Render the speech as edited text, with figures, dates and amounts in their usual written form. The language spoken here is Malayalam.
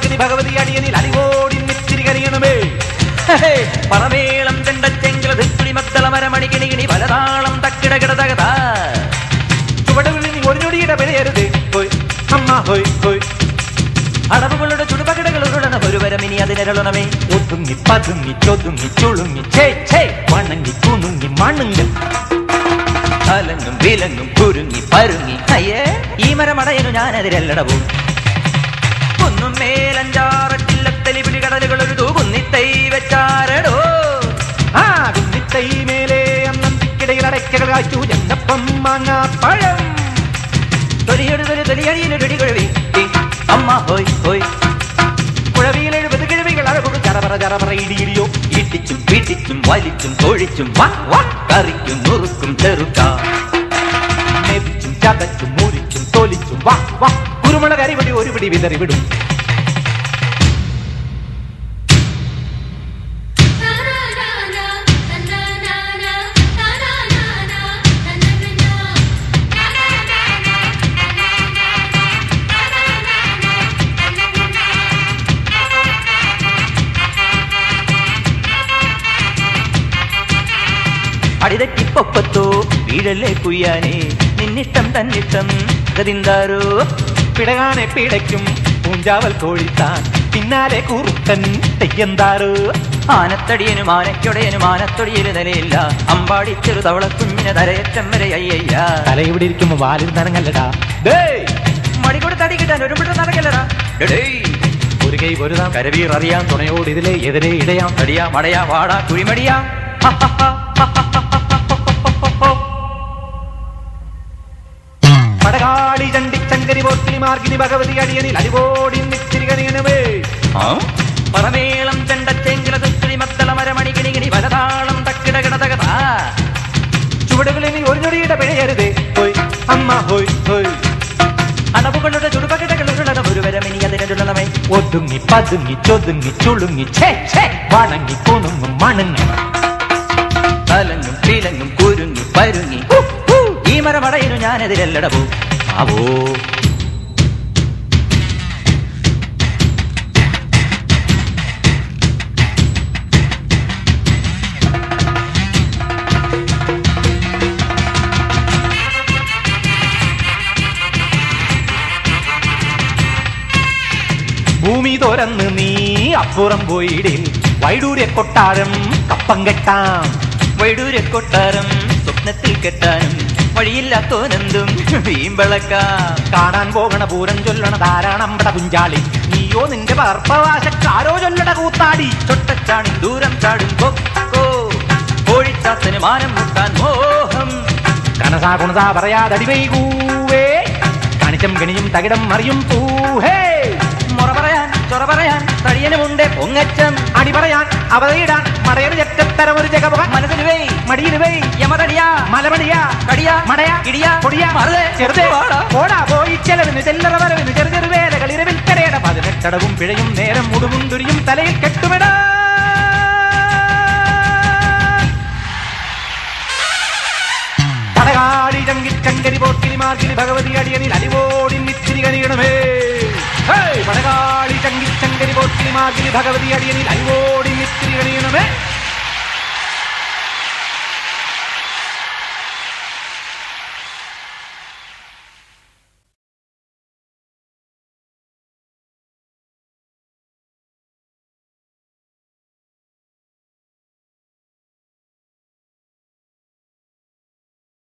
മാർഗിനി ഭഗവതി അടിയനിൽ അലിവോടി നിത്തിരി കരിയണമേ. പറമേളം ചെണ്ടച്ചെങ്കിളി മദ്ദള മരമണി കിണികിണി പലതാളം തക്കിടകിട തകത ചുവടുകളിൽ ഒരു ഞൊടിയുടെ വിലയരുത് ഹോയ് അമ്മ ഹോയ് ഹോയ്. അടവുകളുടെ ചുടുപകിടകളുടണ ഒരു വരമിനി അതിനരണമേ. ഒതുങ്ങി പതുങ്ങി ചൊതുങ്ങി ചുളുങ്ങി ചേ ചേ വണങ്ങി കുണുങ്ങി മണുങ്ങൽ അലങ്ങും വിലങ്ങും കുരുങ്ങി പരുങ്ങി. അയ്യേ ഈ മരമടയനു ഞാനതിരല്ലടവും. കുന്നും മേലഞ്ചാറട്ടില്ലത്തലി പിടി കടലുകൾ ഒരു കുന്നിത്തൈ വെച്ചാരടോ. ആ കുന്നിത്തൈ മേലെ അന്നന്തിക്കിടയിൽ അടയ്ക്കകൾ കാച്ചു ചെന്നപ്പം മാങ്ങാ പഴം തൊലിയെടുതൊരു തൊലിയടിയിലൊടി കുഴവി അമ്മ ഹോയ് ഹോയ്. കുഴവിയിൽ 70 കിഴവികൾ അഴകൊടു ചറപറ ചറപറ ഇടിയിടിയോ. ഇടിച്ചും പിടിച്ചും വലിച്ചും തൊഴിച്ചും കറിക്കും നുറുക്കും ചെറുക്ക മെതിച്ചും ചതച്ചും മുരിച്ചും തൊലിച്ചും വാ വാ കുരുമുളക് അരിപൊടി ഒരു പിടി വിതറി വിടും. അടിതട്ടിപ്പൊപ്പത്തോ വീഴല്ലേ കുയ്യാനേ നിന്നിട്ടം തന്നിട്ടം ഗതിന്താരോ. പിടകാനെ പിടയ്ക്കും പൂഞ്ചാവൽ കോഴിത്താൻ പിന്നാലെ കൂറുത്തൻ തെയ്യന്താറോ. ആനത്തടിയനും ആനയ്ക്കൊടയനും ആനത്തൊടിയിൽ നിലയില്ല അമ്പാടി ചെറു തവള കുഞ്ഞിനെ തരയറ്റം വരെ അയ്യയ്യ. തല ഇവിടെ ഇരിക്കുമ്പോ വാലിൽ നനങ്ങല്ലടാ. മടി കൂടെ തടി കിട്ടാൻ ഒരു പിട്ട നടക്കല്ലടാ. ഒരു കൈ പൊരുതാം കരവീർ അറിയാം തുണയോട് ഇതിലെ എതിരെ ഇടയാം. തടിയാ മടയാ വാടാ കുഴിമടിയാ. പടകാളി ചണ്ടിച്ചങ്കരി പോർക്കിനി മാർഗിനി ഭഗവതി അടിയനിൽ അലിവോടി നിത്തിരി കരിയണമേ. പറമേളം ചെണ്ടച്ചെങ്കിളി മദ്ദള മരമണി കിണികിണി പലതാളം തക്കിടകിട തകത ചുവടുകളിൽ ഒരു ഞൊടിയുടെ പിഴയരുതേ ഹോയ് അമ്മ ഹോയ് ഹോയ്. അടവുകളുടെ ചുടുപകിടകളുടണ ഒരു വരമിനി അതിനരണമേ. ഒതുങ്ങി പതുങ്ങി ചൊതുങ്ങി ചുളുങ്ങി ഛേ ഛേ വണങ്ങി കുണുങ്ങും മണങ്ങി അലങ്ങും പിലങ്ങും കുരുങ്ങി പരുങ്ങി. ഈ മരമടയനു ഞാനെതിരല്ലടവോ ആവോ. ഭൂമി തുറന്ന് നീ അപ്പുറം പോയിടിൽ വൈഡൂര്യ കൊട്ടാരം കപ്പം കെട്ടാം. വൈഡൂര്യ കൊട്ടാരം സ്വപ്നത്തിൽ കെട്ടാനും വഴിയില്ലാത്തോനെന്തും വീമ്പളക്കാം. കാണാൻ പോകണ പൂരം ചൊല്ലണ ധാരാണമ്പട പുഞ്ചാളി നീയോ നിന്റെ പർപ്പവാശക്കാരോ ചൊല്ലട കൂത്താടി. ചൊട്ടച്ചാണി ദൂരം ചാടും കൊക്കോ കോഴിച്ചാത്തന് മാനം മുട്ടാൻ മോഹം. കനസാ കുണസാ പറയാതടി വൈകൂവേ കണിച്ചം കണിയും തകിടം മറിയും പൂഹേ. മുറ പറയാൻ ചൊറ പറയാൻ തടിയനുമുണ്ട് പൊങ്ങച്ചം. അടി പറയാൻ അവതയിടാൻ മടയന് ചെറ്റത്തരം ഒരു ജഗപ മനസ്സിന് വേ മടിയിന് വേ യമതടിയാ മലമടിയാ കടിയാ മടയാ ഇടിയാ പൊടിയാ മറുതേ ചെറുതേ പോടാ പോയി ചെലവിന് ചെല്ലറ വരവിന് ചെറു ചെറു വേലകൾ ഇരവിൽ കരയട 18 പിഴയും നേരം മുടുമുന്തുരിയും തലയിൽ കെട്ടുമിട. പടകാളി ചങ്കിച്ചങ്കരി പോർക്കിനി മാർഗിനി ഭഗവതി അടിയനിൽ അലിവോടി നിത്തിരി കരിയണമേ. പടകാളി ചങ്കിച്ചങ്കരി പോർക്കിനി മാർഗിനി ഭഗവതി അടിയനിൽ അലിവോടി നിത്തിരി കരിയണമേ.